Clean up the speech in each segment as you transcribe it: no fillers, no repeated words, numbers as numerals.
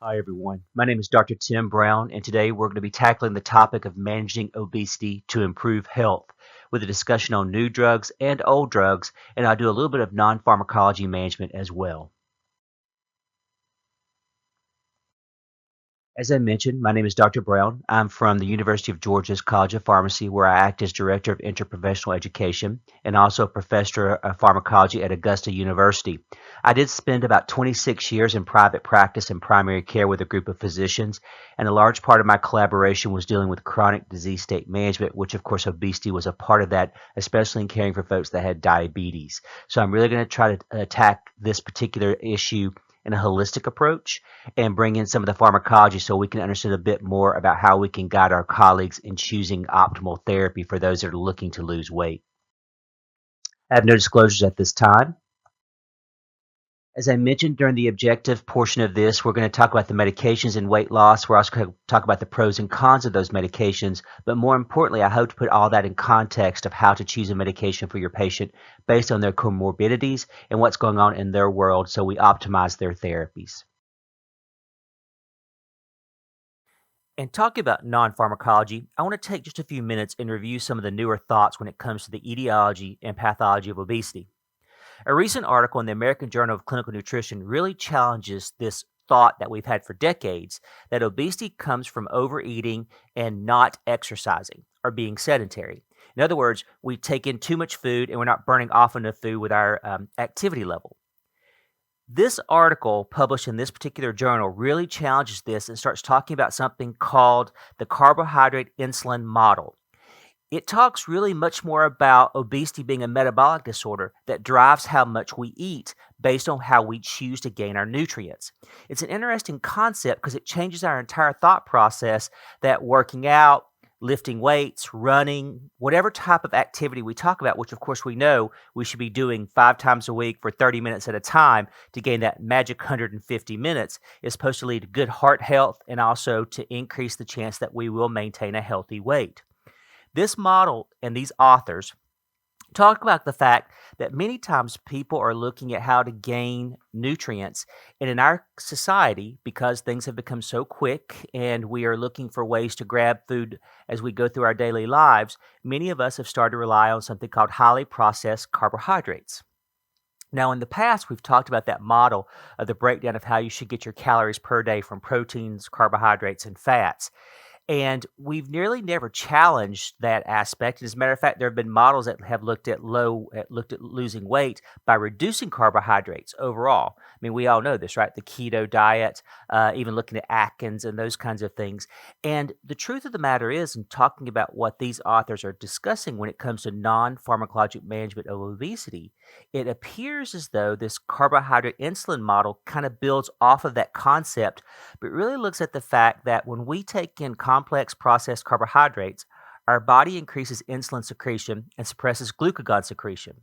Hi, everyone. My name is Dr. Tim Brown, and today we're going to be tackling the topic of managing obesity to improve health with a discussion on new drugs and old drugs, and I'll do a little bit of non pharmacology management as well. As I mentioned, my name is Dr. Brown. I'm from the University of Georgia's College of Pharmacy, where I act as Director of Interprofessional Education and also a Professor of Pharmacology at Augusta University. I did spend about 26 years in private practice and primary care with a group of physicians, and a large part of my collaboration was dealing with chronic disease state management, which, of course, obesity was a part of that, especially in caring for folks that had diabetes. So I'm really going to try to attack this particular issue in a holistic approach and bring in some of the pharmacology so we can understand a bit more about how we can guide our colleagues in choosing optimal therapy for those that are looking to lose weight. I have no disclosures at this time. As I mentioned during the objective portion of this, we're going to talk about the medications and weight loss. We're also going to talk about the pros and cons of those medications. But more importantly, I hope to put all that in context of how to choose a medication for your patient based on their comorbidities and what's going on in their world so we optimize their therapies. And talking about non pharmacology, I want to take just a few minutes and review some of the newer thoughts when it comes to the etiology and pathology of obesity. A recent article in the American Journal of Clinical Nutrition really challenges this thought that we've had for decades that obesity comes from overeating and not exercising or being sedentary. In other words, we take in too much food and we're not burning off enough food with our activity level. This article published in this particular journal really challenges this and starts talking about something called the carbohydrate insulin model. It talks really much more about obesity being a metabolic disorder that drives how much we eat based on how we choose to gain our nutrients. It's an interesting concept because it changes our entire thought process that working out, lifting weights, running, whatever type of activity we talk about, which of course we know we should be doing 5 times a week for 30 minutes at a time to gain that magic 150 minutes, is supposed to lead to good heart health and also to increase the chance that we will maintain a healthy weight. This model and these authors talk about the fact that many times people are looking at how to gain nutrients. And in our society, because things have become so quick and we are looking for ways to grab food as we go through our daily lives, many of us have started to rely on something called highly processed carbohydrates. Now, in the past, we've talked about that model of the breakdown of how you should get your calories per day from proteins, carbohydrates, and fats. And we've nearly never challenged that aspect. As a matter of fact, there have been models that have looked at losing weight by reducing carbohydrates overall. I mean, we all know this, right? The keto diet, even looking at Atkins and those kinds of things. And the truth of the matter is, in talking about what these authors are discussing when it comes to non-pharmacologic management of obesity, it appears as though this carbohydrate insulin model kind of builds off of that concept, but really looks at the fact that when we take in complex processed carbohydrates, our body increases insulin secretion and suppresses glucagon secretion.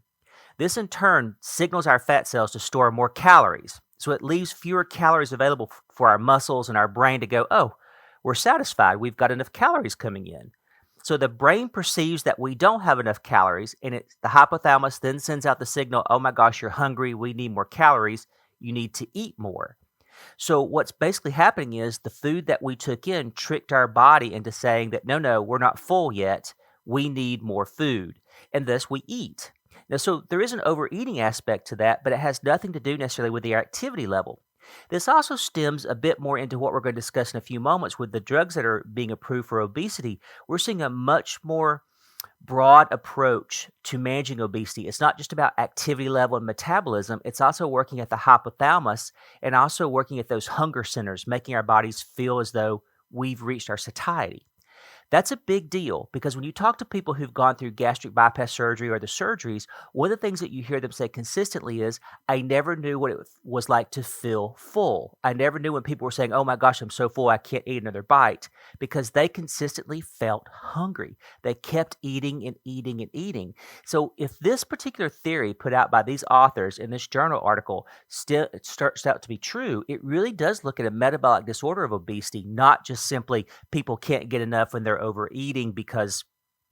This in turn signals our fat cells to store more calories. So it leaves fewer calories available for our muscles and our brain to go, oh, we're satisfied. We've got enough calories coming in. So the brain perceives that we don't have enough calories, and the hypothalamus then sends out the signal, oh my gosh, you're hungry. We need more calories. You need to eat more. So what's basically happening is the food that we took in tricked our body into saying that, no, we're not full yet. We need more food. And thus we eat. Now, so there is an overeating aspect to that, but it has nothing to do necessarily with the activity level. This also stems a bit more into what we're going to discuss in a few moments with the drugs that are being approved for obesity. We're seeing a much more broad approach to managing obesity. It's not just about activity level and metabolism. It's also working at the hypothalamus and also working at those hunger centers, making our bodies feel as though we've reached our satiety. That's a big deal because when you talk to people who've gone through gastric bypass surgery or the surgeries, one of the things that you hear them say consistently is, I never knew what it was like to feel full. I never knew when people were saying, oh my gosh, I'm so full, I can't eat another bite, because they consistently felt hungry. They kept eating and eating and eating. So if this particular theory put out by these authors in this journal article still starts out to be true, it really does look at a metabolic disorder of obesity, not just simply people can't get enough when they're overeating because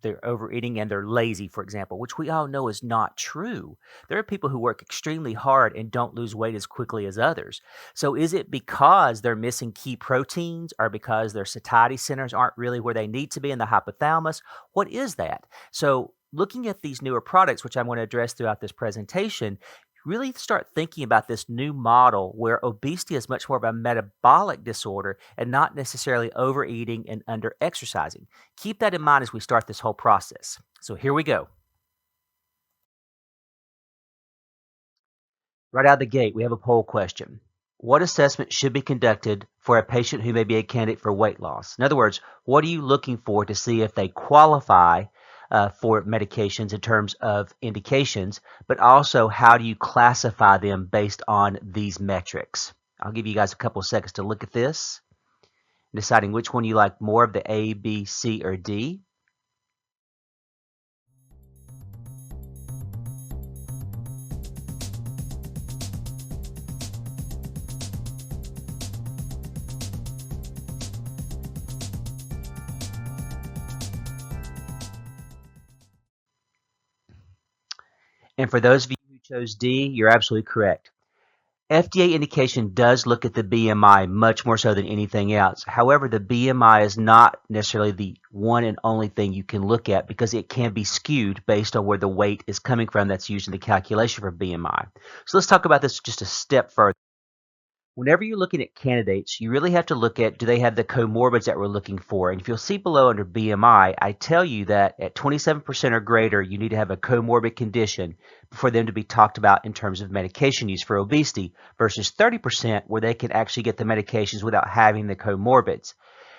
they're overeating and they're lazy, for example, which we all know is not true. There are people who work extremely hard and don't lose weight as quickly as others. So is it because they're missing key proteins or because their satiety centers aren't really where they need to be in the hypothalamus? What is that? So looking at these newer products, which I'm going to address throughout this presentation, really start thinking about this new model where obesity is much more of a metabolic disorder and not necessarily overeating and under exercising. Keep that in mind as we start this whole process. So here we go. Right out of the gate, we have a poll question. What assessment should be conducted for a patient who may be a candidate for weight loss? In other words, what are you looking for to see if they qualify for medications in terms of indications, but also how do you classify them based on these metrics? I'll give you guys a couple of seconds to look at this, deciding which one you like more of the A, B, C, or D. And for those of you who chose D, you're absolutely correct. FDA indication does look at the BMI much more so than anything else. However, the BMI is not necessarily the one and only thing you can look at because it can be skewed based on where the weight is coming from that's used in the calculation for BMI. So let's talk about this just a step further. Whenever you're looking at candidates, you really have to look at, do they have the comorbids that we're looking for? And if you'll see below under BMI, I tell you that at 27% or greater, you need to have a comorbid condition for them to be talked about in terms of medication use for obesity versus 30% where they can actually get the medications without having the comorbids.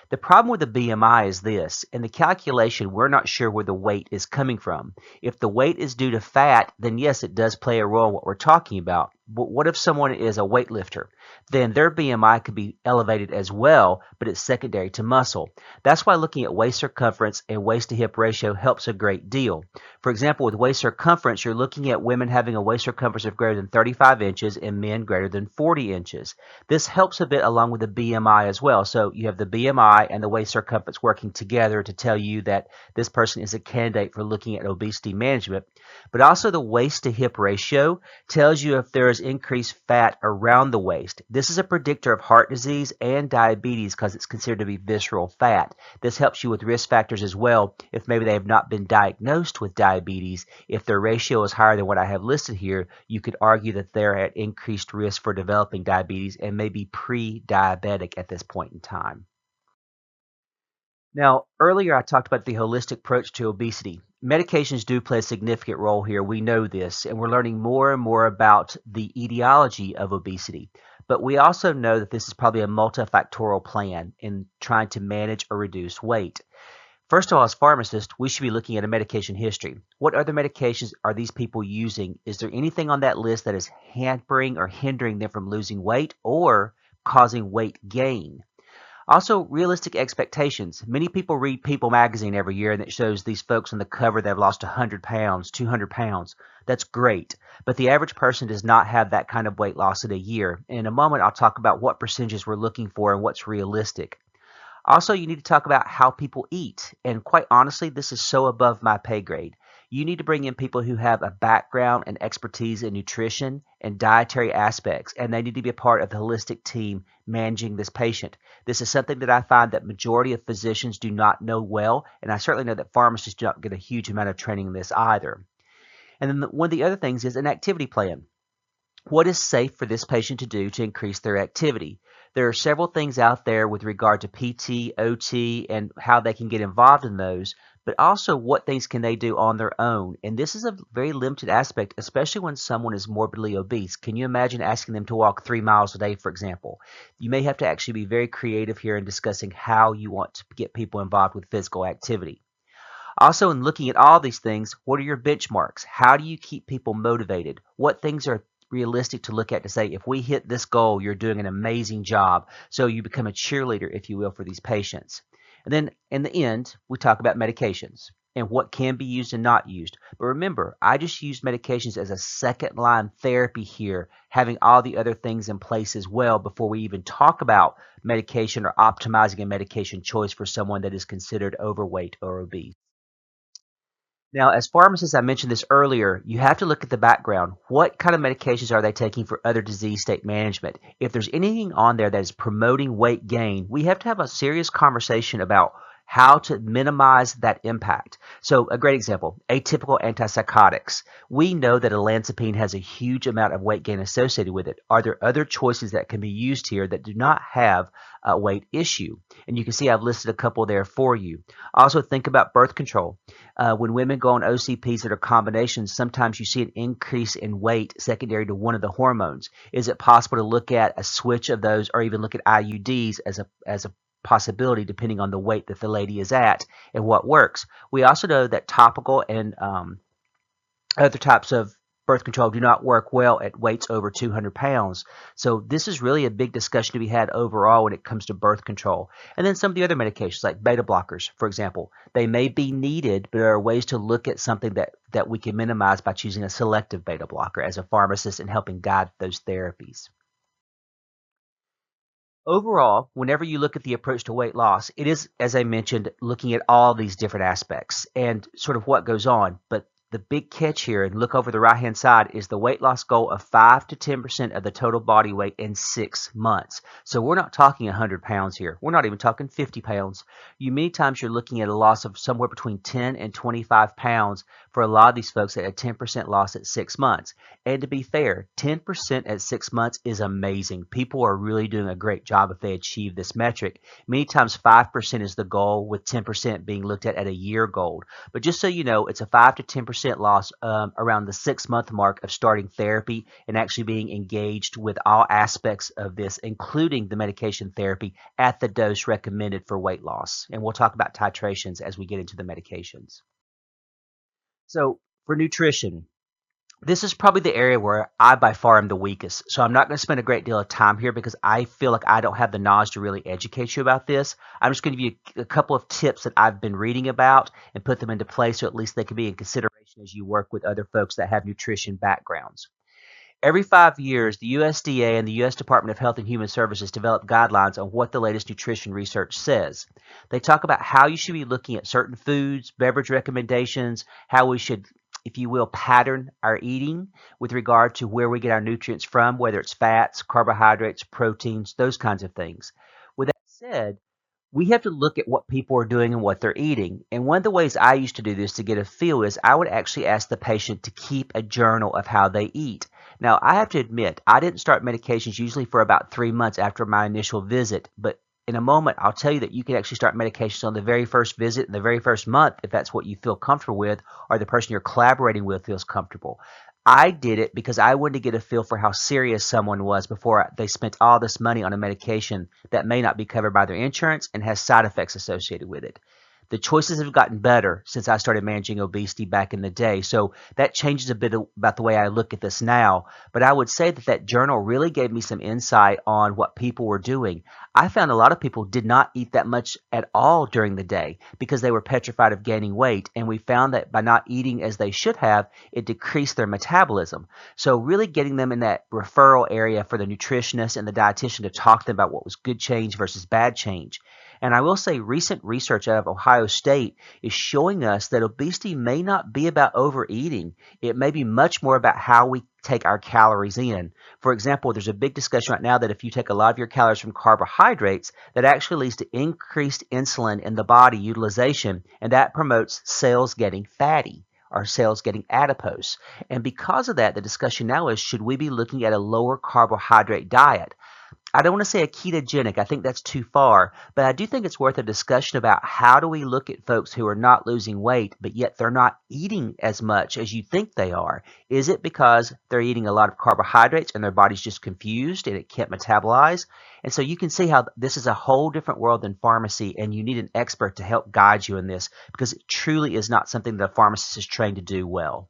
The problem with the BMI is this. In the calculation, we're not sure where the weight is coming from. If the weight is due to fat, then yes, it does play a role in what we're talking about. But what if someone is a weightlifter? Then their BMI could be elevated as well, but it's secondary to muscle. That's why looking at waist circumference and waist to hip ratio helps a great deal. For example, with waist circumference, you're looking at women having a waist circumference of greater than 35 inches and men greater than 40 inches. This helps a bit along with the BMI as well. So you have the BMI and the waist circumference working together to tell you that this person is a candidate for looking at obesity management. But also the waist to hip ratio tells you if there is increased fat around the waist. This is a predictor of heart disease and diabetes because it's considered to be visceral fat. This helps you with risk factors as well if maybe they have not been diagnosed with diabetes. If their ratio is higher than what I have listed here, you could argue that they're at increased risk for developing diabetes and maybe pre-diabetic at this point in time. Now, earlier I talked about the holistic approach to obesity. Medications do play a significant role here. We know this, and we're learning more and more about the etiology of obesity. But we also know that this is probably a multifactorial plan in trying to manage or reduce weight. First of all, as pharmacists, we should be looking at a medication history. What other medications are these people using? Is there anything on that list that is hampering or hindering them from losing weight or causing weight gain? Also, realistic expectations. Many people read People magazine every year and it shows these folks on the cover that have lost 100 pounds, 200 pounds. That's great. But the average person does not have that kind of weight loss in a year. In a moment, I'll talk about what percentages we're looking for and what's realistic. Also, you need to talk about how people eat. And quite honestly, this is so above my pay grade. You need to bring in people who have a background and expertise in nutrition and dietary aspects, and they need to be a part of the holistic team managing this patient. This is something that I find that majority of physicians do not know well, and I certainly know that pharmacists do not get a huge amount of training in this either. And then one of the other things is an activity plan. What is safe for this patient to do to increase their activity? There are several things out there with regard to PT, OT, and how they can get involved in those, but also what things can they do on their own. And this is a very limited aspect, especially when someone is morbidly obese. Can you imagine asking them to walk 3 miles a day, for example? You may have to actually be very creative here in discussing how you want to get people involved with physical activity. Also, in looking at all these things, what are your benchmarks? How do you keep people motivated? What things are realistic to look at to say, if we hit this goal, you're doing an amazing job. So you become a cheerleader, if you will, for these patients. And then in the end, we talk about medications and what can be used and not used. But remember, I just used medications as a second line therapy here, having all the other things in place as well before we even talk about medication or optimizing a medication choice for someone that is considered overweight or obese. Now, as pharmacists, I mentioned this earlier, you have to look at the background. What kind of medications are they taking for other disease state management? If there's anything on there that is promoting weight gain, we have to have a serious conversation about how to minimize that impact. So, a great example, atypical antipsychotics. We know that olanzapine has a huge amount of weight gain associated with it. Are there other choices that can be used here that do not have a weight issue? And you can see I've listed a couple there for you. Also, think about birth control. When women go on OCPs that are combinations, sometimes you see an increase in weight secondary to one of the hormones. Is it possible to look at a switch of those or even look at IUDs as a possibility depending on the weight that the lady is at and what works? We also know that topical and other types of birth control do not work well at weights over 200 pounds. So this is really a big discussion to be had overall when it comes to birth control. And then some of the other medications like beta blockers, for example, they may be needed, but there are ways to look at something that we can minimize by choosing a selective beta blocker as a pharmacist and helping guide those therapies. Overall, whenever you look at the approach to weight loss, it is, as I mentioned, looking at all these different aspects and sort of what goes on. But the big catch here, and look over the right-hand side, is the weight loss goal of 5 to 10% of the total body weight in 6 months. So we're not talking 100 pounds here. We're not even talking 50 pounds. Many times you're looking at a loss of somewhere between 10 and 25 pounds for a lot of these folks at a 10% loss at 6 months. And to be fair, 10% at 6 months is amazing. People are really doing a great job if they achieve this metric. Many times 5% is the goal, with 10% being looked at a year goal. But just so you know, it's a 5 to 10% loss around the 6-month mark of starting therapy and actually being engaged with all aspects of this, including the medication therapy at the dose recommended for weight loss. And we'll talk about titrations as we get into the medications. So for nutrition, this is probably the area where I by far am the weakest. So I'm not going to spend a great deal of time here because I feel like I don't have the knowledge to really educate you about this. I'm just going to give you a couple of tips that I've been reading about and put them into place so at least they can be in consideration as you work with other folks that have nutrition backgrounds. Every 5 years, the USDA and the U.S. Department of Health and Human Services develop guidelines on what the latest nutrition research says. They talk about how you should be looking at certain foods, beverage recommendations, how we should, if you will, pattern our eating with regard to where we get our nutrients from, whether it's fats, carbohydrates, proteins, those kinds of things. With that said, we have to look at what people are doing and what they're eating. And one of the ways I used to do this to get a feel is I would actually ask the patient to keep a journal of how they eat. Now, I have to admit, I didn't start medications usually for about 3 months after my initial visit, but in a moment, I'll tell you that you can actually start medications on the very first visit and the very first month if that's what you feel comfortable with or the person you're collaborating with feels comfortable. I did it because I wanted to get a feel for how serious someone was before they spent all this money on a medication that may not be covered by their insurance and has side effects associated with it. The choices have gotten better since I started managing obesity back in the day. So that changes a bit about the way I look at this now. But I would say that journal really gave me some insight on what people were doing. I found a lot of people did not eat that much at all during the day because they were petrified of gaining weight. And we found that by not eating as they should have, it decreased their metabolism. So really getting them in that referral area for the nutritionist and the dietitian to talk to them about what was good change versus bad change. And I will say recent research out of Ohio State is showing us that obesity may not be about overeating. It may be much more about how we take our calories in. For example, there's a big discussion right now that if you take a lot of your calories from carbohydrates, that actually leads to increased insulin in the body utilization, and that promotes cells getting fatty or cells getting adipose. And because of that, the discussion now is, should we be looking at a lower carbohydrate diet? I don't want to say a ketogenic. I think that's too far. But I do think it's worth a discussion about how do we look at folks who are not losing weight, but yet they're not eating as much as you think they are. Is it because they're eating a lot of carbohydrates and their body's just confused and it can't metabolize? And so you can see how this is a whole different world than pharmacy, and you need an expert to help guide you in this because it truly is not something that a pharmacist is trained to do well.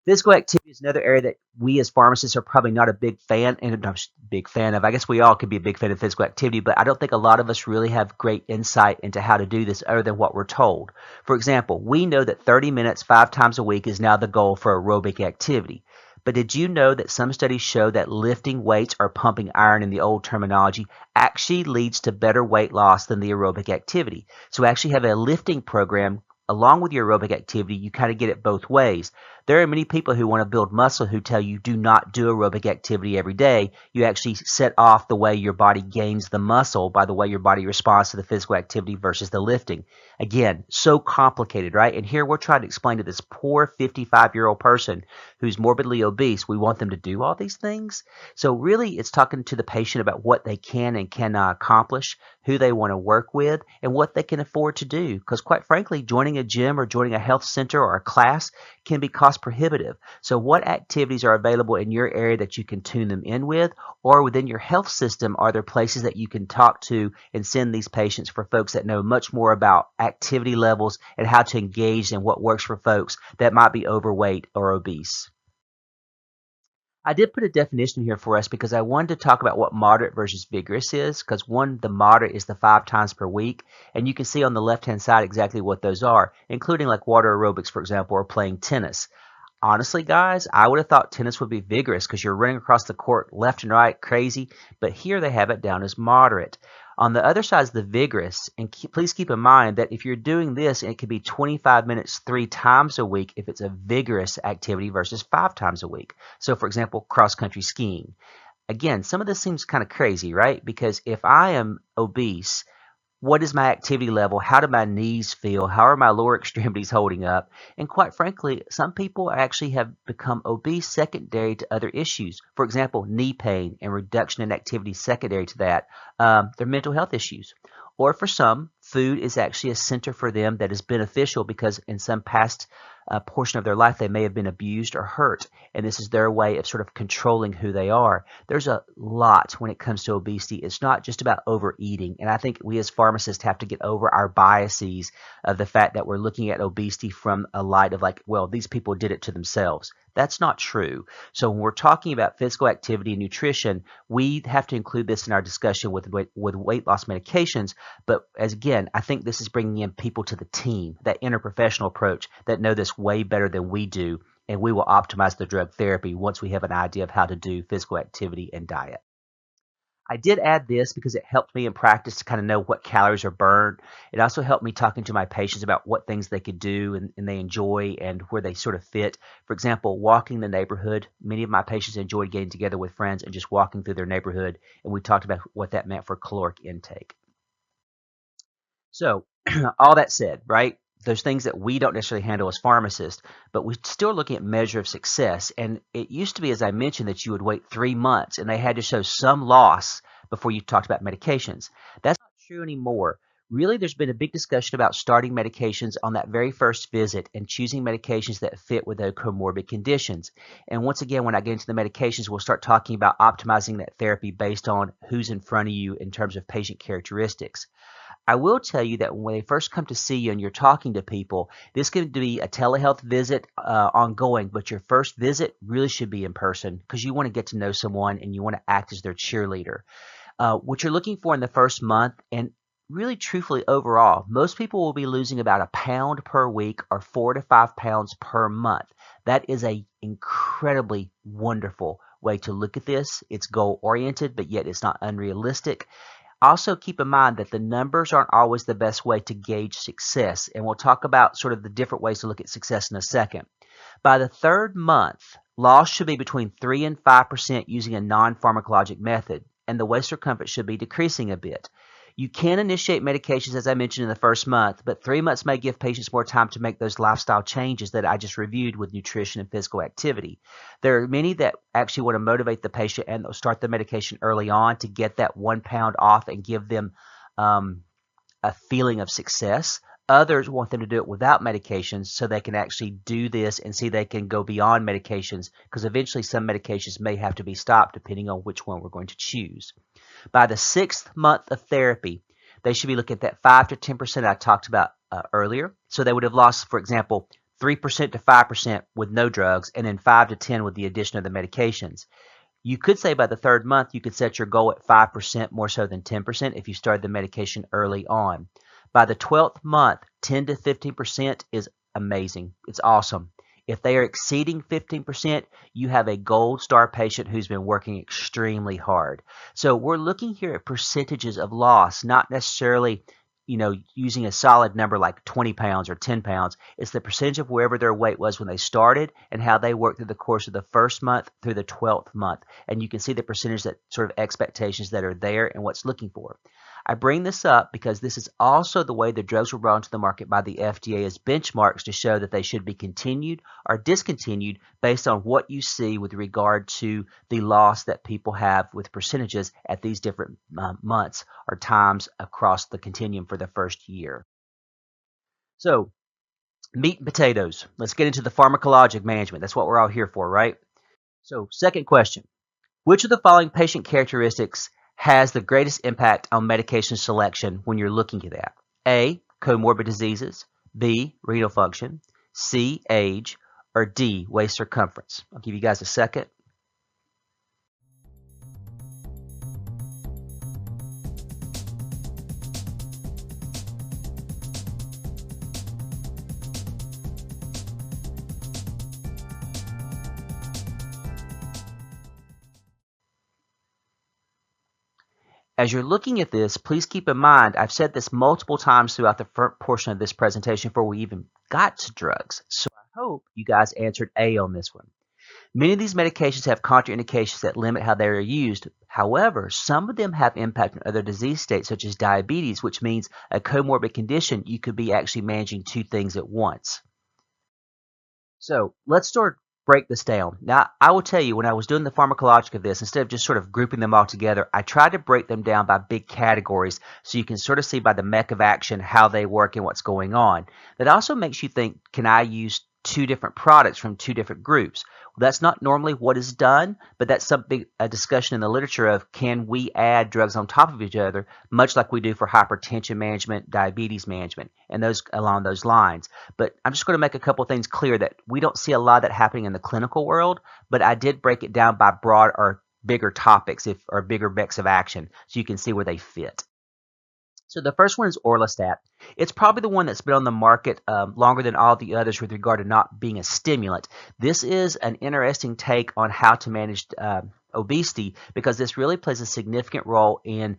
Physical activity is another area that we as pharmacists are probably not a big fan, and I'm a big fan of. I guess we all could be a big fan of physical activity, but I don't think a lot of us really have great insight into how to do this other than what we're told. For example, we know that 30 minutes 5 times a week is now the goal for aerobic activity. But did you know that some studies show that lifting weights or pumping iron in the old terminology actually leads to better weight loss than the aerobic activity? So we actually have a lifting program along with your aerobic activity, you kind of get it both ways. There are many people who want to build muscle who tell you do not do aerobic activity every day. You actually set off the way your body gains the muscle by the way your body responds to the physical activity versus the lifting. Again, so complicated, right? And here we're trying to explain to this poor 55-year-old person who's morbidly obese, we want them to do all these things. So really, it's talking to the patient about what they can and cannot accomplish, who they want to work with, and what they can afford to do. Because quite frankly, joining a gym or joining a health center or a class can be cost prohibitive. So what activities are available in your area that you can tune them in with, or within your health system, are there places that you can talk to and send these patients for folks that know much more about activity levels and how to engage in what works for folks that might be overweight or obese? I did put a definition here for us because I wanted to talk about what moderate versus vigorous is, because the moderate is the 5 times per week, and you can see on the left-hand side exactly what those are, including like water aerobics, for example, or playing tennis. Honestly, guys, I would have thought tennis would be vigorous because you're running across the court left and right, crazy, but here they have it down as moderate. On the other side is the vigorous, and please keep in mind that if you're doing this, it could be 25 minutes 3 times a week if it's a vigorous activity versus 5 times a week. So, for example, cross-country skiing. Again, some of this seems kind of crazy, right? Because if I am obese, what is my activity level? How do my knees feel? How are my lower extremities holding up? And quite frankly, some people actually have become obese secondary to other issues. For example, knee pain and reduction in activity secondary to that. Their mental health issues. Or for some, food is actually a center for them that is beneficial because in some past portion of their life they may have been abused or hurt, and this is their way of sort of controlling who they are. There's a lot when it comes to obesity. It's not just about overeating, and I think we as pharmacists have to get over our biases of the fact that we're looking at obesity from a light of like, well, these people did it to themselves. That's not true. So when we're talking about physical activity and nutrition, we have to include this in our discussion with weight loss medications. But as again, I think this is bringing in people to the team, that interprofessional approach that know this way better than we do, and we will optimize the drug therapy once we have an idea of how to do physical activity and diet. I did add this because it helped me in practice to kind of know what calories are burned. It also helped me talking to my patients about what things they could do and they enjoy and where they sort of fit. For example, walking the neighborhood. Many of my patients enjoyed getting together with friends and just walking through their neighborhood, and we talked about what that meant for caloric intake. So, all that said, right? There's things that we don't necessarily handle as pharmacists, but we're still looking at measure of success. And it used to be, as I mentioned, that you would wait 3 months and they had to show some loss before you talked about medications. That's not true anymore. Really, there's been a big discussion about starting medications on that very first visit and choosing medications that fit with those comorbid conditions. And once again, when I get into the medications, we'll start talking about optimizing that therapy based on who's in front of you in terms of patient characteristics. I will tell you that when they first come to see you and you're talking to people, this could be a telehealth visit ongoing, but your first visit really should be in person because you want to get to know someone and you want to act as their cheerleader. What you're looking for in the first month, and really truthfully overall, most people will be losing about a pound per week or 4 to 5 pounds per month. That is a incredibly wonderful way to look at this. It's goal oriented, but yet it's not unrealistic. Also, keep in mind that the numbers aren't always the best way to gauge success, and we'll talk about sort of the different ways to look at success in a second. By the third month, loss should be between 3 and 5% using a non-pharmacologic method, and the waist circumference should be decreasing a bit. You can initiate medications, as I mentioned, in the first month, but 3 months may give patients more time to make those lifestyle changes that I just reviewed with nutrition and physical activity. There are many that actually want to motivate the patient and they'll start the medication early on to get that 1 pound off and give them a feeling of success. Others want them to do it without medications so they can actually do this and see they can go beyond medications because eventually some medications may have to be stopped depending on which one we're going to choose. By the 6th month of therapy, they should be looking at that 5 to 10% I talked about earlier. So they would have lost, for example, 3% to 5% with no drugs and then 5 to 10 with the addition of the medications. You could say by the 3rd month, you could set your goal at 5% more so than 10% if you started the medication early on. By the 12th month, 10 to 15% is amazing. It's awesome. If they are exceeding 15%, you have a gold star patient who's been working extremely hard. So we're looking here at percentages of loss, not necessarily using a solid number like 20 pounds or 10 pounds. It's the percentage of wherever their weight was when they started and how they worked through the course of the first month through the 12th month. And you can see the percentage that sort of expectations that are there and what's looking for. I bring this up because this is also the way the drugs were brought into the market by the FDA as benchmarks to show that they should be continued or discontinued based on what you see with regard to the loss that people have with percentages at these different months or times across the continuum for the first year. So, meat and potatoes. Let's get into the pharmacologic management. That's what we're all here for, right? So, second question. Which of the following patient characteristics has the greatest impact on medication selection when you're looking at that? A, comorbid diseases, B, renal function, C, age, or D, waist circumference. I'll give you guys a second. As you're looking at this, please keep in mind, I've said this multiple times throughout the first portion of this presentation before we even got to drugs. So I hope you guys answered A on this one. Many of these medications have contraindications that limit how they are used. However, some of them have impact on other disease states such as diabetes, which means a comorbid condition, you could be actually managing two things at once. So let's break this down. Now, I will tell you, when I was doing the pharmacologic of this, instead of just sort of grouping them all together, I tried to break them down by big categories so you can sort of see by the mech of action how they work and what's going on. That also makes you think, can I use two different products from two different groups? Well, that's not normally what is done, but that's a discussion in the literature of can we add drugs on top of each other, much like we do for hypertension management, diabetes management, and those along those lines. But I'm just going to make a couple of things clear that we don't see a lot of that happening in the clinical world, but I did break it down by broad or bigger topics or bigger mechs of action so you can see where they fit. So the first one is orlistat. It's probably the one that's been on the market longer than all the others with regard to not being a stimulant. This is an interesting take on how to manage obesity because this really plays a significant role in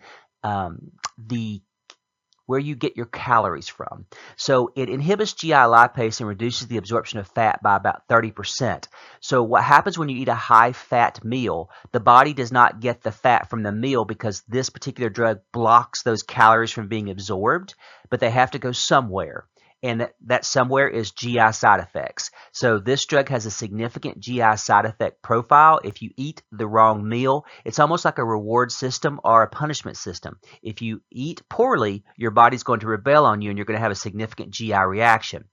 where you get your calories from. So it inhibits GI lipase and reduces the absorption of fat by about 30%. So what happens when you eat a high-fat meal, the body does not get the fat from the meal because this particular drug blocks those calories from being absorbed, but they have to go somewhere. And that somewhere is GI side effects. So this drug has a significant GI side effect profile. If you eat the wrong meal, it's almost like a reward system or a punishment system. If you eat poorly, your body's going to rebel on you and you're going to have a significant GI reaction.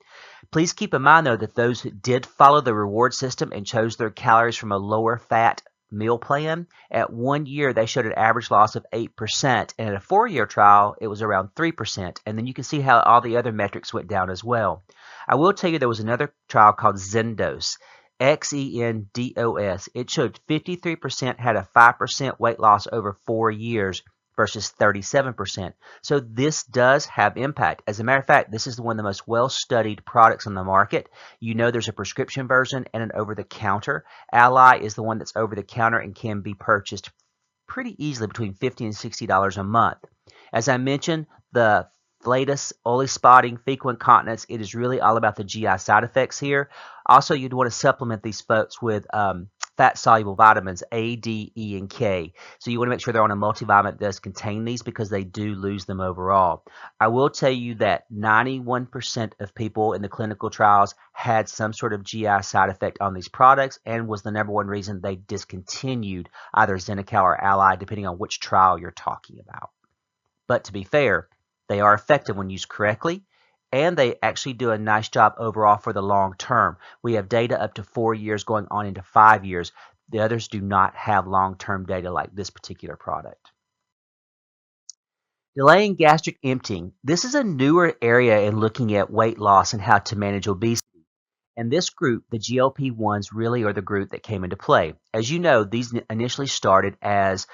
Please keep in mind, though, that those who did follow the reward system and chose their calories from a lower fat meal plan, at 1 year they showed an average loss of 8%, and at a 4-year trial it was around 3%, and then you can see how all the other metrics went down as well. I will tell you there was another trial called Xendos, Xendos. It showed 53% had a 5% weight loss over 4 years versus 37%. So this does have impact. As a matter of fact, this is one of the most well-studied products on the market. You know there's a prescription version and an over-the-counter. Ally is the one that's over-the-counter and can be purchased pretty easily between $50 and $60 a month. As I mentioned, the flatus, oily spotting, fecal incontinence, it is really all about the GI side effects here. Also, you'd want to supplement these folks with fat-soluble vitamins A, D, E, and K. So you want to make sure they're on a multivitamin that does contain these because they do lose them overall. I will tell you that 91% of people in the clinical trials had some sort of GI side effect on these products and was the number one reason they discontinued either Xenical or Ally, depending on which trial you're talking about. But to be fair, they are effective when used correctly, and they actually do a nice job overall for the long term. We have data up to 4 years going on into 5 years. The others do not have long-term data like this particular product. Delaying gastric emptying. This is a newer area in looking at weight loss and how to manage obesity. And this group, the GLP-1s, really are the group that came into play. As you know, these initially started as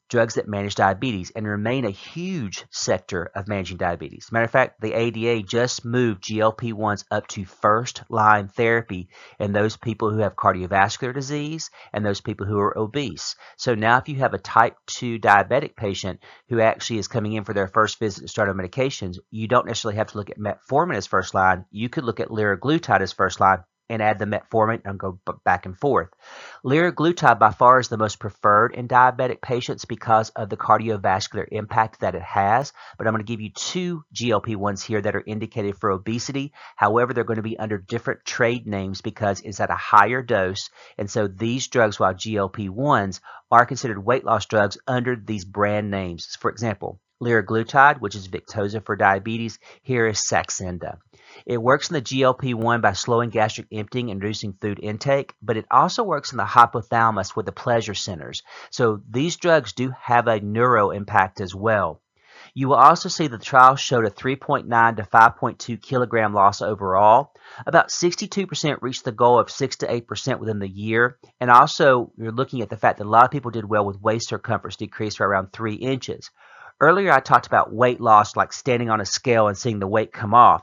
drugs that manage diabetes and remain a huge sector of managing diabetes. Matter of fact, the ADA just moved GLP-1s up to first-line therapy in those people who have cardiovascular disease and those people who are obese. So now if you have a type 2 diabetic patient who actually is coming in for their first visit to start on medications, you don't necessarily have to look at metformin as first line. You could look at liraglutide as first line and add the metformin and go back and forth. Liraglutide by far is the most preferred in diabetic patients because of the cardiovascular impact that it has. But I'm going to give you two GLP-1s here that are indicated for obesity. However, they're going to be under different trade names because it's at a higher dose. And so these drugs, while GLP-1s, are considered weight loss drugs under these brand names. For example, liraglutide, which is Victoza for diabetes, here is Saxenda. It works in the GLP-1 by slowing gastric emptying and reducing food intake, but it also works in the hypothalamus with the pleasure centers. So these drugs do have a neuro impact as well. You will also see that the trial showed a 3.9 to 5.2 kilogram loss overall. About 62% reached the goal of 6 to 8% within the year. And also, you're looking at the fact that a lot of people did well with waist circumference decreased by around 3 inches. Earlier, I talked about weight loss, like standing on a scale and seeing the weight come off.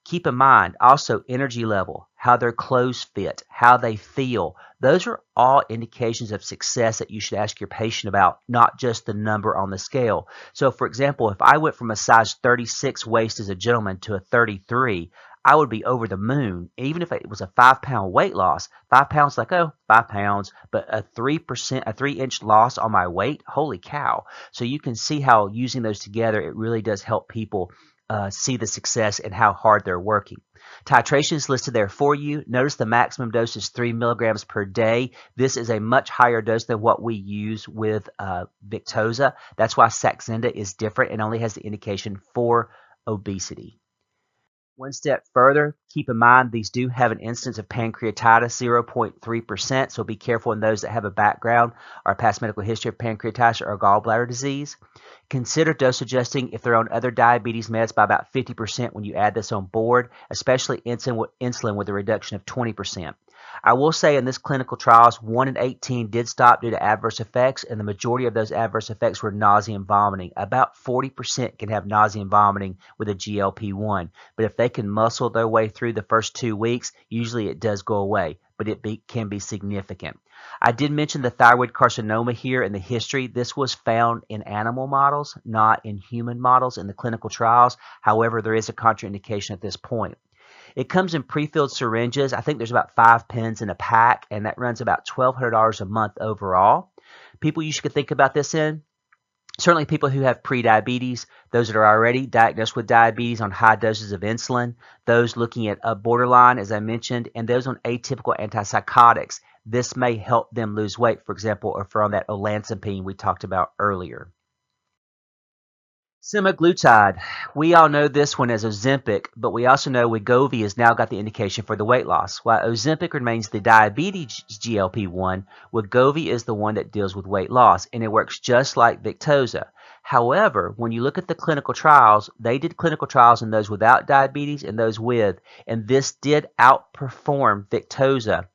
Keep in mind also energy level, how their clothes fit, how they feel. Those are all indications of success that you should ask your patient about, not just the number on the scale. So, for example, if I went from a size 36 waist as a gentleman to a 33, I would be over the moon. Even if it was a 5-pound weight loss, 5 pounds, like, oh, 5 pounds, but a 3%, a 3-inch loss on my weight, holy cow. So you can see how using those together, it really does help people see the success and how hard they're working. Titration is listed there for you. Notice the maximum dose is 3 milligrams per day. This is a much higher dose than what we use with Victoza. That's why Saxenda is different and only has the indication for obesity. One step further, keep in mind these do have an instance of pancreatitis, 0.3%, so be careful in those that have a background or past medical history of pancreatitis or gallbladder disease. Consider dose adjusting if they're on other diabetes meds by about 50% when you add this on board, especially insulin with a reduction of 20%. I will say in this clinical trials, 1 in 18 did stop due to adverse effects, and the majority of those adverse effects were nausea and vomiting. About 40% can have nausea and vomiting with a GLP-1, but if they can muscle their way through the first 2 weeks, usually it does go away, but it can be significant. I did mention the thyroid carcinoma here in the history. This was found in animal models, not in human models in the clinical trials. However, there is a contraindication at this point. It comes in pre-filled syringes. I think there's about 5 pens in a pack, and that runs about $1,200 a month overall. People you should think about this in, certainly people who have prediabetes, those that are already diagnosed with diabetes on high doses of insulin, those looking at a borderline, as I mentioned, and those on atypical antipsychotics. This may help them lose weight, for example, if they're on that olanzapine we talked about earlier. Semaglutide. We all know this one as Ozempic, but we also know Wegovy has now got the indication for the weight loss. While Ozempic remains the diabetes GLP-1, Wegovy is the one that deals with weight loss, and it works just like Victoza. However, when you look at the clinical trials, they did clinical trials in those without diabetes and those with, and this did outperform Victoza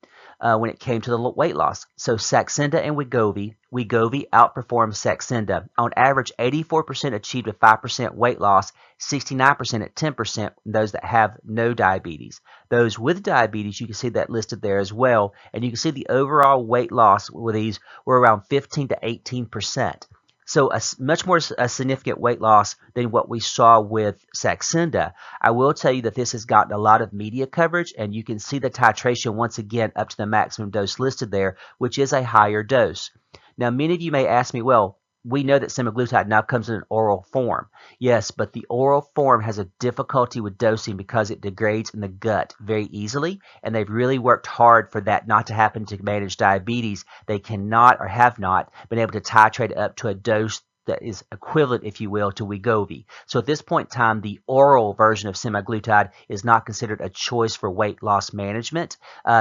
when it came to the weight loss. So Saxenda and Wegovy outperformed Saxenda. On average, 84% achieved a 5% weight loss, 69% at 10%, those that have no diabetes. Those with diabetes, you can see that listed there as well, and you can see the overall weight loss with these were around 15 to 18%. So a much more significant weight loss than what we saw with Saxenda. I will tell you that this has gotten a lot of media coverage, and you can see the titration once again up to the maximum dose listed there, which is a higher dose. Now, many of you may ask me, well, we know that semaglutide now comes in an oral form. Yes, but the oral form has a difficulty with dosing because it degrades in the gut very easily, and they've really worked hard for that not to happen to manage diabetes. They cannot or have not been able to titrate up to a dose that is equivalent, if you will, to Wegovy. So at this point in time, the oral version of semaglutide is not considered a choice for weight loss management.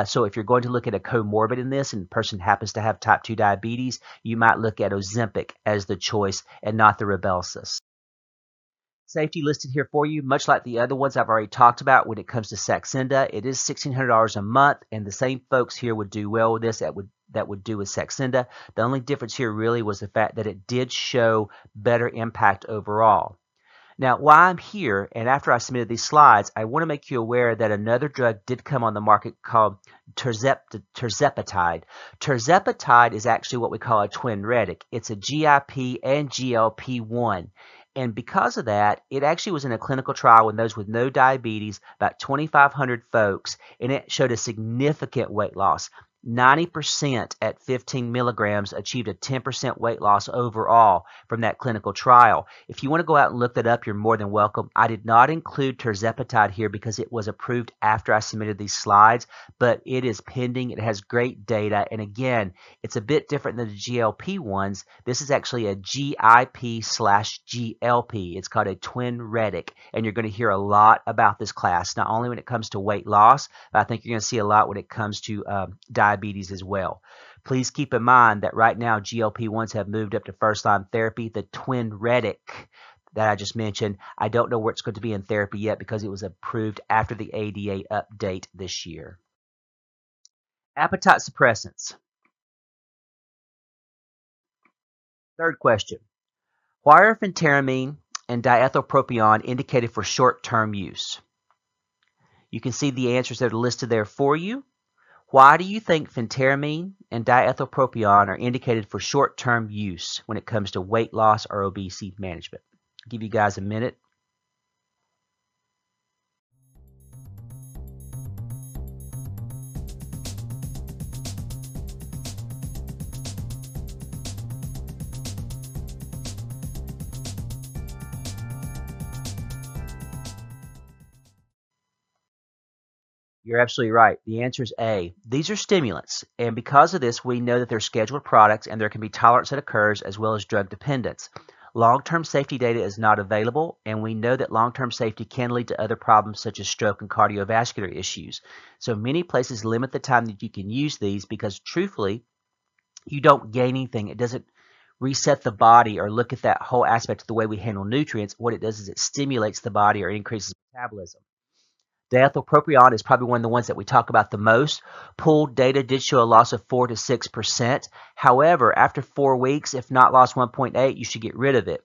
So if you're going to look at a comorbid in this and the person happens to have type 2 diabetes, you might look at Ozempic as the choice and not the Rybelsus. Safety listed here for you, much like the other ones I've already talked about when it comes to Saxenda. It is $1,600 a month, and the same folks here would do well with this that would do with Saxenda. The only difference here really was the fact that it did show better impact overall. Now, while I'm here, and after I submitted these slides, I want to make you aware that another drug did come on the market called tirzepatide. Tirzepatide is actually what we call a twinretic. It's a GIP and GLP-1. And because of that, it actually was in a clinical trial with those with no diabetes, about 2,500 folks, and it showed a significant weight loss. 90% at 15 milligrams achieved a 10% weight loss overall from that clinical trial. If you want to go out and look that up, you're more than welcome. I did not include tirzepatide here because it was approved after I submitted these slides, but it is pending. It has great data. And again, it's a bit different than the GLP ones. This is actually a GIP/GLP. It's called a twinretic, and you're going to hear a lot about this class, not only when it comes to weight loss, but I think you're going to see a lot when it comes to diabetes as well. Please keep in mind that right now GLP-1s have moved up to first-line therapy. The twinretic that I just mentioned, I don't know where it's going to be in therapy yet because it was approved after the ADA update this year. Appetite suppressants. Third question. Why are phentermine and diethylpropion indicated for short-term use? You can see the answers that are listed there for you. Why do you think phentermine and diethylpropion are indicated for short-term use when it comes to weight loss or obesity management? I'll give you guys a minute. You're absolutely right. The answer is A. These are stimulants, and because of this, we know that they're scheduled products and there can be tolerance that occurs as well as drug dependence. Long-term safety data is not available, and we know that long-term safety can lead to other problems such as stroke and cardiovascular issues. So many places limit the time that you can use these because, truthfully, you don't gain anything. It doesn't reset the body or look at that whole aspect of the way we handle nutrients. What it does is it stimulates the body or increases metabolism. Diethylpropion is probably one of the ones that we talk about the most. Pooled data did show a loss of 4 to 6%. However, after 4 weeks, if not lost 1.8, you should get rid of it.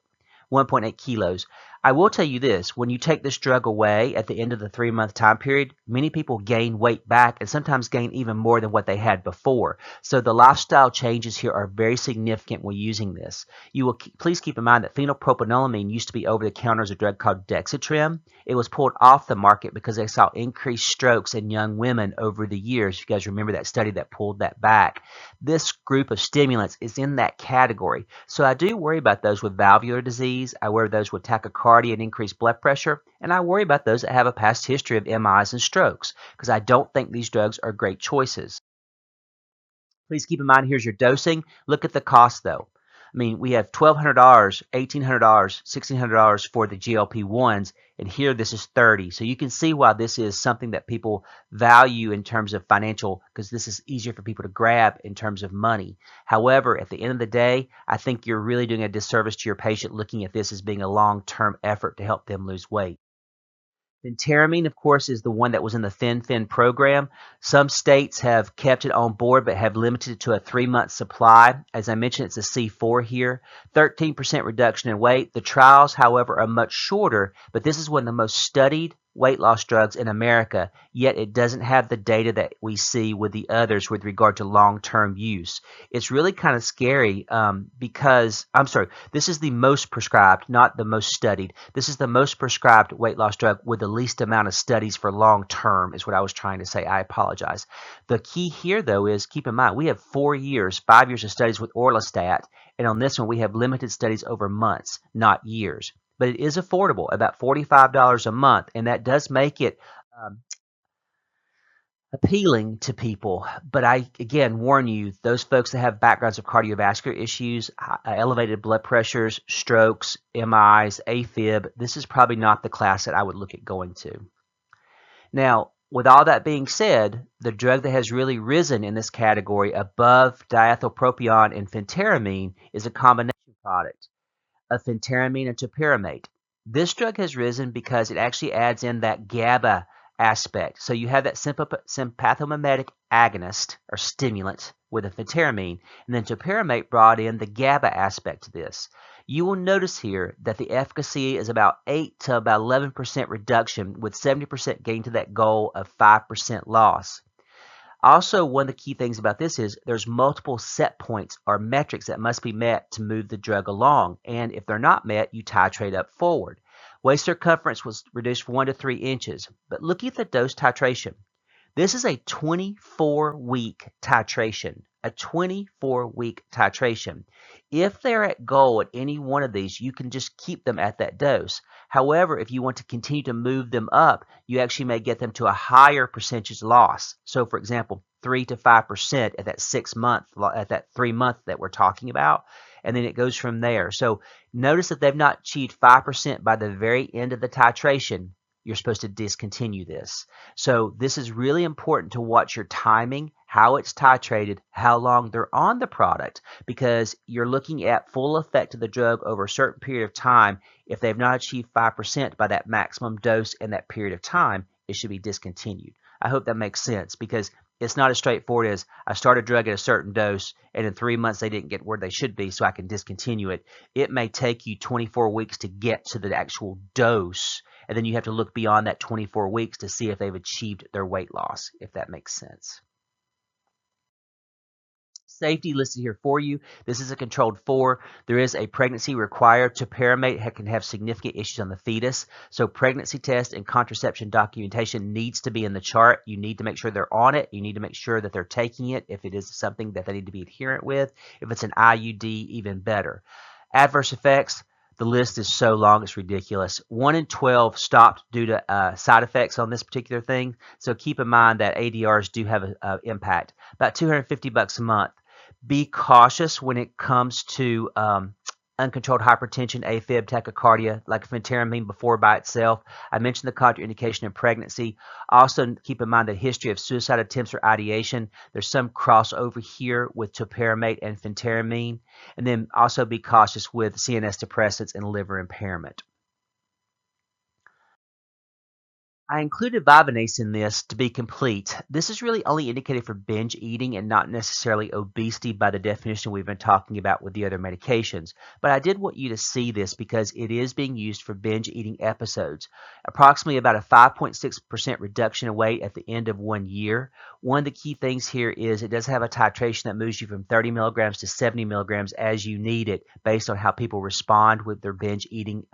1.8 kilos. I will tell you this, when you take this drug away at the end of the 3-month time period, many people gain weight back and sometimes gain even more than what they had before. So the lifestyle changes here are very significant when using this. You will please keep in mind that phenylpropanolamine used to be over the counter as a drug called Dexatrim. It was pulled off the market because they saw increased strokes in young women over the years. You guys remember that study that pulled that back. This group of stimulants is in that category. So I do worry about those with valvular disease. I worry those with tachycardia and increased blood pressure, and I worry about those that have a past history of MIs and strokes because I don't think these drugs are great choices. Please keep in mind, here's your dosing. Look at the cost though. I mean, we have $1,200, $1,800, $1,600 for the GLP-1s, and here this is $30. So you can see why this is something that people value in terms of financial, because this is easier for people to grab in terms of money. However, at the end of the day, I think you're really doing a disservice to your patient looking at this as being a long-term effort to help them lose weight. Phentermine, of course, is the one that was in the FinFin program. Some states have kept it on board but have limited it to a 3-month supply. As I mentioned, it's a C4 here. 13% reduction in weight. The trials, however, are much shorter, but this is one of the most studied weight loss drugs in America, yet it doesn't have the data that we see with the others with regard to long-term use. It's really kind of scary because, this is the most prescribed, not the most studied. This is the most prescribed weight loss drug with the least amount of studies for long-term is what I was trying to say. I apologize. The key here, though, is keep in mind we have 5 years of studies with orlistat, and on this one we have limited studies over months, not years. But it is affordable, about $45 a month, and that does make it appealing to people. But I, again, warn you, those folks that have backgrounds of cardiovascular issues, elevated blood pressures, strokes, MIs, AFib, this is probably not the class that I would look at going to. Now, with all that being said, the drug that has really risen in this category above diethylpropion and phentermine is a combination product of phentermine and topiramate. This drug has risen because it actually adds in that GABA aspect. So you have that sympathomimetic agonist or stimulant with a phentermine, and then topiramate brought in the GABA aspect to this. You will notice here that the efficacy is about 8 to about 11% reduction with 70% gain to that goal of 5% loss. Also, one of the key things about this is there's multiple set points or metrics that must be met to move the drug along, and if they're not met, you titrate up forward. Waist circumference was reduced 1 to 3 inches, but look at the dose titration. This is a 24-week titration, a 24-week titration. If they're at goal at any one of these, you can just keep them at that dose. However, if you want to continue to move them up, you actually may get them to a higher percentage loss. So, for example, 3 to 5% at that 6 month, at that 3 month that we're talking about, and then it goes from there. So notice that they've not achieved 5% by the very end of the titration. You're supposed to discontinue this. So this is really important to watch your timing, how it's titrated, how long they're on the product, because you're looking at full effect of the drug over a certain period of time. If they've not achieved 5% by that maximum dose in that period of time, it should be discontinued. I hope that makes sense, because it's not as straightforward as I start a drug at a certain dose and in 3 months they didn't get where they should be, so I can discontinue it. It may take you 24 weeks to get to the actual dose, and then you have to look beyond that 24 weeks to see if they've achieved their weight loss, if that makes sense. Safety listed here for you. This is a controlled 4. There is a pregnancy required. Topiramate can have significant issues on the fetus. So pregnancy test and contraception documentation needs to be in the chart. You need to make sure they're on it. You need to make sure that they're taking it if it is something that they need to be adherent with. If it's an IUD, even better. Adverse effects. The list is so long, it's ridiculous. 1 in 12 stopped due to side effects on this particular thing. So keep in mind that ADRs do have an impact. About $250 a month. Be cautious when it comes to uncontrolled hypertension, AFib, tachycardia, like phentermine before by itself. I mentioned the contraindication in pregnancy. Also keep in mind the history of suicide attempts or ideation. There's some crossover here with topiramate and phentermine. And then also be cautious with CNS depressants and liver impairment. I included Vibonase in this to be complete. This is really only indicated for binge eating and not necessarily obesity by the definition we've been talking about with the other medications. But I did want you to see this because it is being used for binge eating episodes. Approximately about a 5.6% reduction in weight at the end of 1 year. One of the key things here is it does have a titration that moves you from 30 milligrams to 70 milligrams as you need it based on how people respond with their binge eating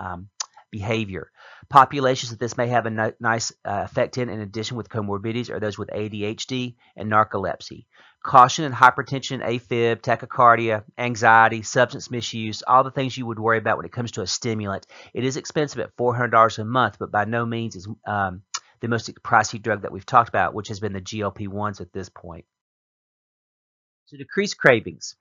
behavior. Populations that this may have a nice effect in addition with comorbidities, are those with ADHD and narcolepsy. Caution in hypertension, AFib, tachycardia, anxiety, substance misuse, all the things you would worry about when it comes to a stimulant. It is expensive at $400 a month, but by no means is the most pricey drug that we've talked about, which has been the GLP-1s at this point. To decrease cravings.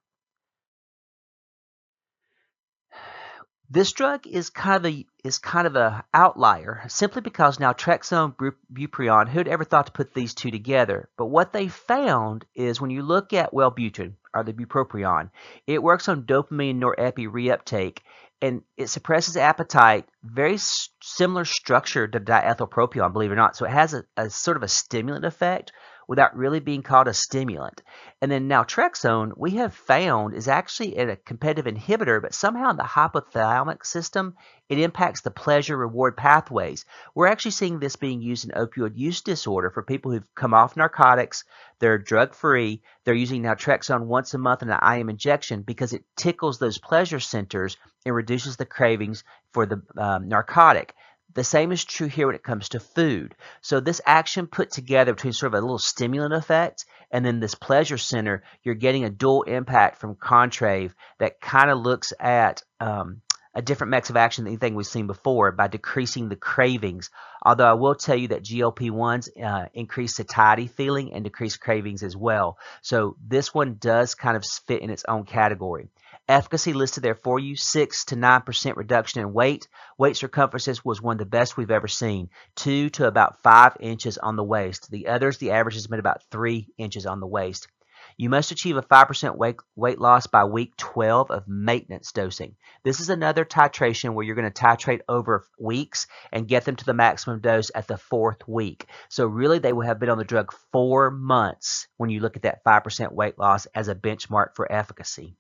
This drug is kind of a outlier simply because naltrexone, bupropion, who'd ever thought to put these two together? But what they found is when you look at Wellbutrin or the bupropion, it works on dopamine norepi reuptake and it suppresses appetite. Very similar structure to diethylpropion, believe it or not. So it has a sort of a stimulant effect without really being called a stimulant. And then naltrexone, we have found, is actually a competitive inhibitor, but somehow in the hypothalamic system, it impacts the pleasure-reward pathways. We're actually seeing this being used in opioid use disorder for people who've come off narcotics, they're drug-free, they're using naltrexone once a month in an IM injection because it tickles those pleasure centers and reduces the cravings for the narcotic. The same is true here when it comes to food. So this action put together between sort of a little stimulant effect and then this pleasure center, you're getting a dual impact from Contrave that kind of looks at a different mechanism of action than anything we've seen before by decreasing the cravings. Although I will tell you that GLP-1s increase satiety feeling and decrease cravings as well. So this one does kind of fit in its own category. Efficacy listed there for you, 6 to 9% reduction in weight. Waist circumferences was one of the best we've ever seen, 2 to about 5 inches on the waist. The others, the average has been about 3 inches on the waist. You must achieve a 5% weight loss by week 12 of maintenance dosing. This is another titration where you're going to titrate over weeks and get them to the maximum dose at the 4th week. So really they will have been on the drug 4 months when you look at that 5% weight loss as a benchmark for efficacy.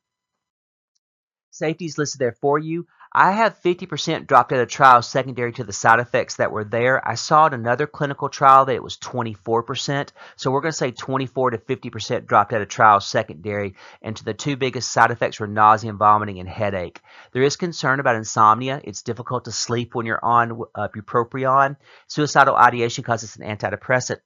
Safety is listed there for you. I have 50% dropped out of trials secondary to the side effects that were there. I saw in another clinical trial that it was 24%. So we're going to say 24 to 50% dropped out of trials secondary. And to the two biggest side effects were nausea and vomiting and headache. There is concern about insomnia. It's difficult to sleep when you're on bupropion. Suicidal ideation because it's an antidepressant.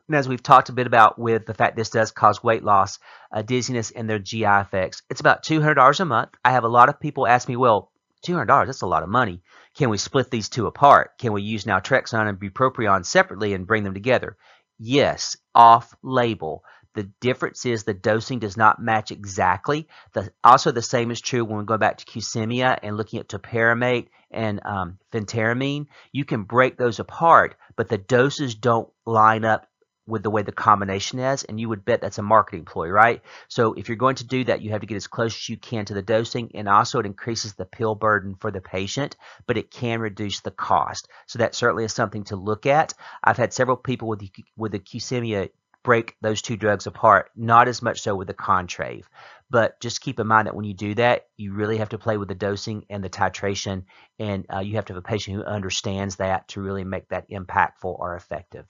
And as we've talked a bit about with the fact this does cause weight loss, dizziness, and their GI effects, it's about $200 a month. I have a lot of people ask me, well, $200, that's a lot of money. Can we split these two apart? Can we use naltrexone and bupropion separately and bring them together? Yes, off-label. The difference is the dosing does not match exactly. Also, the same is true when we go back to Qsymia and looking at topiramate and phentermine. You can break those apart, but the doses don't line up with the way the combination is, and you would bet that's a marketing ploy, right? So if you're going to do that, you have to get as close as you can to the dosing, and also it increases the pill burden for the patient, but it can reduce the cost. So that certainly is something to look at. I've had several people with the Qsymia break those two drugs apart, not as much so with the Contrave. But just keep in mind that when you do that, you really have to play with the dosing and the titration, and you have to have a patient who understands that to really make that impactful or effective.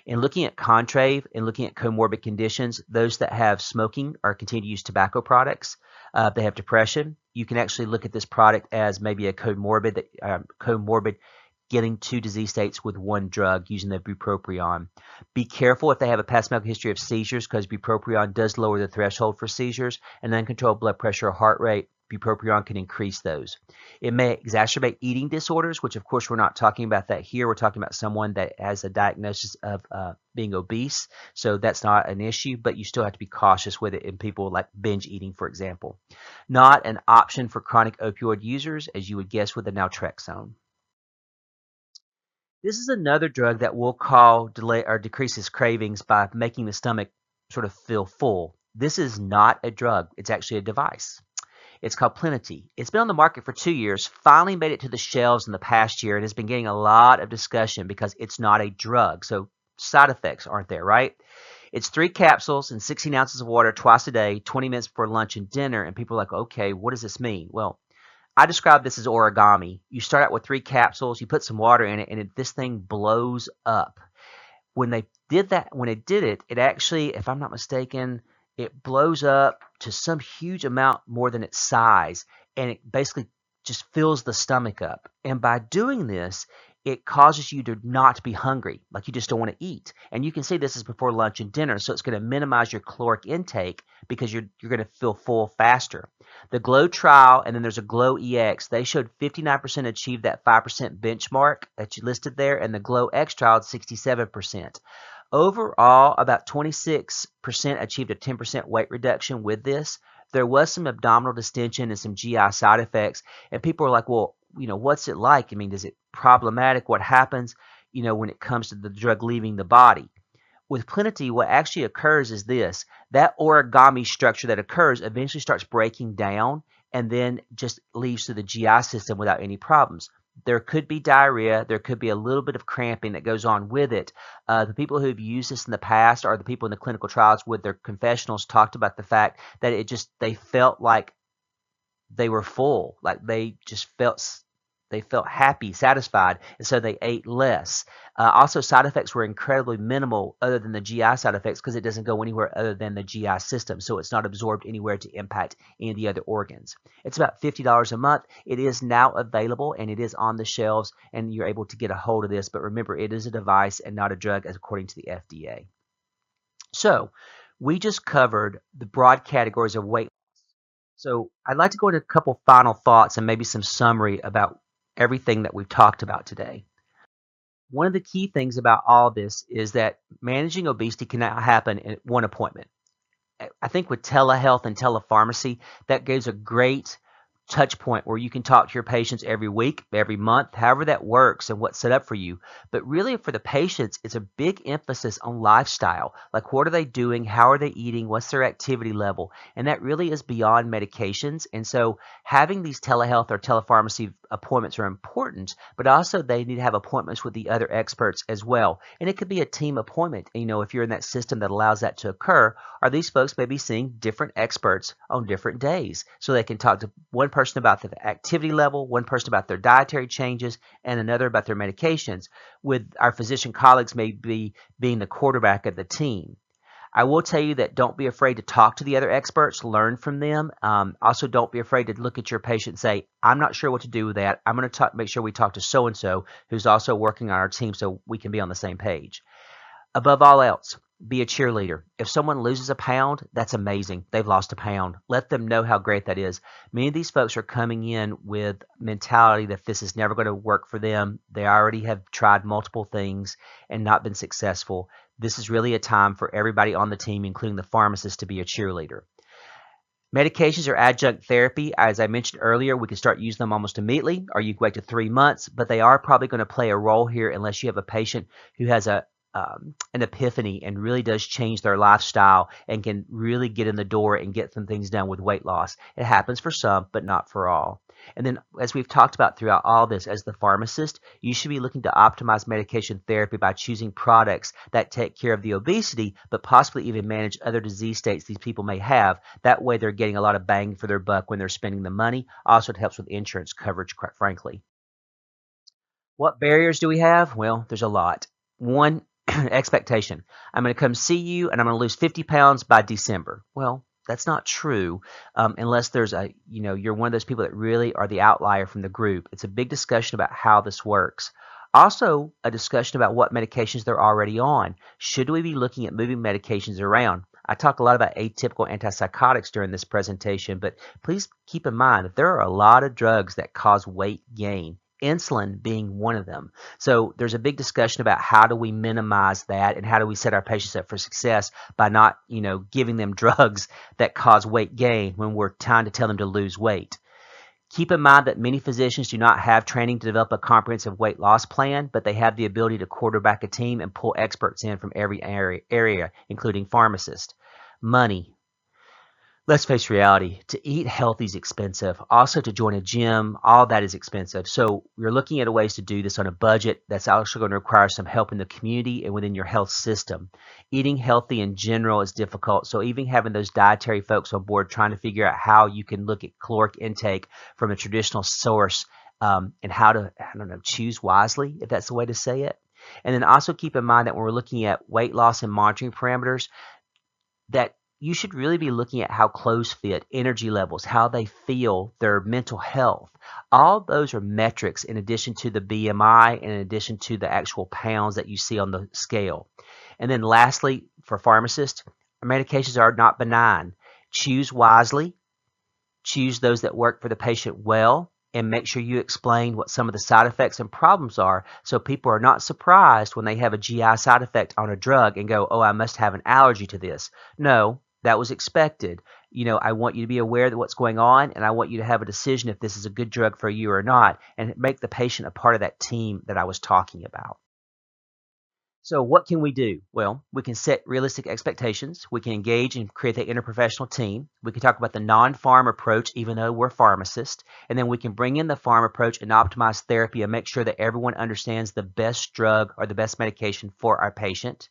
In looking at Contrave and looking at comorbid conditions, those that have smoking or continue to use tobacco products, they have depression. You can actually look at this product as maybe a comorbid getting two disease states with one drug using the bupropion. Be careful if they have a past medical history of seizures because bupropion does lower the threshold for seizures, and uncontrolled blood pressure or heart rate. Bupropion can increase those. It may exacerbate eating disorders, which of course we're not talking about that here. We're talking about someone that has a diagnosis of being obese, so that's not an issue, but you still have to be cautious with it in people like binge eating, for example. Not an option for chronic opioid users, as you would guess with the naltrexone. This is another drug that will delay or decreases cravings by making the stomach sort of feel full. This is not a drug. It's actually a device. It's called Plenity. It's been on the market for 2 years, finally made it to the shelves in the past year, and has been getting a lot of discussion because it's not a drug. So side effects aren't there, right? It's 3 capsules and 16 ounces of water twice a day, 20 minutes before lunch and dinner. And people are like, okay, what does this mean? Well, I describe this as origami. You start out with 3 capsules, you put some water in it, and this thing blows up. When they did it, it actually, if I'm not mistaken, it blows up to some huge amount more than its size, and it basically just fills the stomach up. And by doing this, it causes you to not be hungry, like you just don't want to eat. And you can see this is before lunch and dinner, so it's going to minimize your caloric intake because you're going to feel full faster. The Glow trial, and then there's a Glow EX, they showed 59% achieved that 5% benchmark that you listed there, and the Glow X trial 67%. Overall, about 26% achieved a 10% weight reduction with this. There was some abdominal distension and some GI side effects, and people are like, well, what's it like? I mean, is it problematic? What happens, when it comes to the drug leaving the body? With Plenity, what actually occurs is this. That origami structure that occurs eventually starts breaking down and then just leaves through the GI system without any problems. There could be diarrhea. There could be a little bit of cramping that goes on with it. The people who have used this in the past, or the people in the clinical trials with their confessionals, talked about the fact that they felt like they were full, like they felt happy, satisfied, and so they ate less. Also, side effects were incredibly minimal other than the GI side effects because it doesn't go anywhere other than the GI system, so it's not absorbed anywhere to impact any of the other organs. It's about $50 a month. It is now available, and it is on the shelves, and you're able to get a hold of this, but remember, it is a device and not a drug according to the FDA. So, we just covered the broad categories of weight. So, I'd like to go into a couple final thoughts and maybe some summary about everything that we've talked about today. One of the key things about all this is that managing obesity cannot happen in one appointment. I think with telehealth and telepharmacy, that gives a great touch point where you can talk to your patients every week, every month, however that works and what's set up for you. But really for the patients, it's a big emphasis on lifestyle. Like what are they doing? How are they eating? What's their activity level? And that really is beyond medications. And so having these telehealth or telepharmacy appointments are important, but also they need to have appointments with the other experts as well. And it could be a team appointment, if you're in that system that allows that to occur, or these folks may be seeing different experts on different days. So they can talk to one person about the activity level, one person about their dietary changes, and another about their medications, with our physician colleagues maybe being the quarterback of the team. I will tell you that don't be afraid to talk to the other experts, learn from them. Also, don't be afraid to look at your patient and say, I'm not sure what to do with that. I'm going to make sure we talk to so-and-so who's also working on our team so we can be on the same page. Above all else, be a cheerleader. If someone loses a pound, that's amazing. They've lost a pound. Let them know how great that is. Many of these folks are coming in with mentality that this is never going to work for them. They already have tried multiple things and not been successful. This is really a time for everybody on the team, including the pharmacist, to be a cheerleader. Medications or adjunct therapy, as I mentioned earlier, we can start using them almost immediately, or you can wait to 3 months, but they are probably going to play a role here unless you have a patient who has an epiphany and really does change their lifestyle and can really get in the door and get some things done with weight loss. It happens for some, but not for all. And then, as we've talked about throughout all this, as the pharmacist, you should be looking to optimize medication therapy by choosing products that take care of the obesity, but possibly even manage other disease states these people may have. That way, they're getting a lot of bang for their buck when they're spending the money. Also, it helps with insurance coverage, quite frankly. What barriers do we have? Well, there's a lot. One, expectation. I'm going to come see you and I'm going to lose 50 pounds by December. Well, that's not true unless there's you're one of those people that really are the outlier from the group. It's a big discussion about how this works. Also, a discussion about what medications they're already on. Should we be looking at moving medications around? I talk a lot about atypical antipsychotics during this presentation, but please keep in mind that there are a lot of drugs that cause weight gain, insulin being one of them. So there's a big discussion about how do we minimize that and how do we set our patients up for success by not, giving them drugs that cause weight gain when we're trying to tell them to lose weight. Keep in mind that many physicians do not have training to develop a comprehensive weight loss plan, but they have the ability to quarterback a team and pull experts in from every area, including pharmacists. Money. Let's face reality, to eat healthy is expensive. Also to join a gym, all that is expensive. So we're looking at ways to do this on a budget that's also going to require some help in the community and within your health system. Eating healthy in general is difficult. So even having those dietary folks on board trying to figure out how you can look at caloric intake from a traditional source and how to, choose wisely, if that's the way to say it. And then also keep in mind that when we're looking at weight loss and monitoring parameters, that you should really be looking at how clothes fit, energy levels, how they feel, their mental health. All those are metrics in addition to the BMI and in addition to the actual pounds that you see on the scale. And then lastly, for pharmacists, medications are not benign. Choose wisely. Choose those that work for the patient well, and make sure you explain what some of the side effects and problems are so people are not surprised when they have a GI side effect on a drug and go, oh, I must have an allergy to this. No, that was expected. I want you to be aware of what's going on, and I want you to have a decision if this is a good drug for you or not, and make the patient a part of that team that I was talking about. So what can we do? Well, we can set realistic expectations. We can engage and create that interprofessional team. We can talk about the non-pharm approach, even though we're pharmacists. And then we can bring in the pharm approach and optimize therapy and make sure that everyone understands the best drug or the best medication for our patient.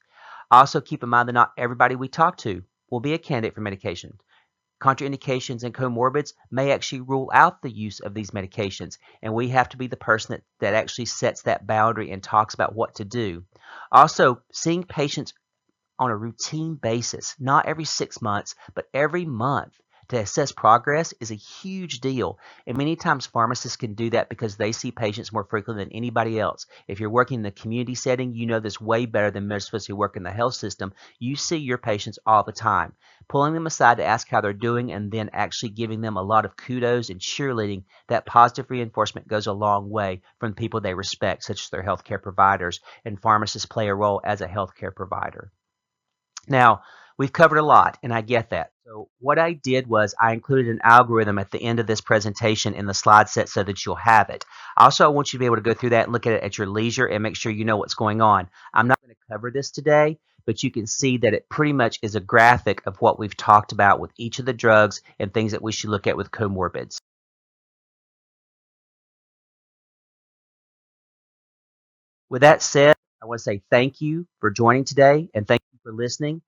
Also, keep in mind that not everybody we talk to will be a candidate for medication. Contraindications and comorbids may actually rule out the use of these medications, and we have to be the person that actually sets that boundary and talks about what to do. Also, seeing patients on a routine basis, not every 6 months, but every month, to assess progress is a huge deal. And many times pharmacists can do that because they see patients more frequently than anybody else. If you're working in the community setting, you know this way better than most of us who work in the health system. You see your patients all the time. Pulling them aside to ask how they're doing and then actually giving them a lot of kudos and cheerleading, that positive reinforcement goes a long way from people they respect, such as their healthcare providers, and pharmacists play a role as a healthcare provider. Now, We've covered a lot, and I get that. So what I did was I included an algorithm at the end of this presentation in the slide set so that you'll have it. Also, I want you to be able to go through that and look at it at your leisure and make sure you know what's going on. I'm not going to cover this today, but you can see that it pretty much is a graphic of what we've talked about with each of the drugs and things that we should look at with comorbids. With that said, I want to say thank you for joining today and thank you for listening.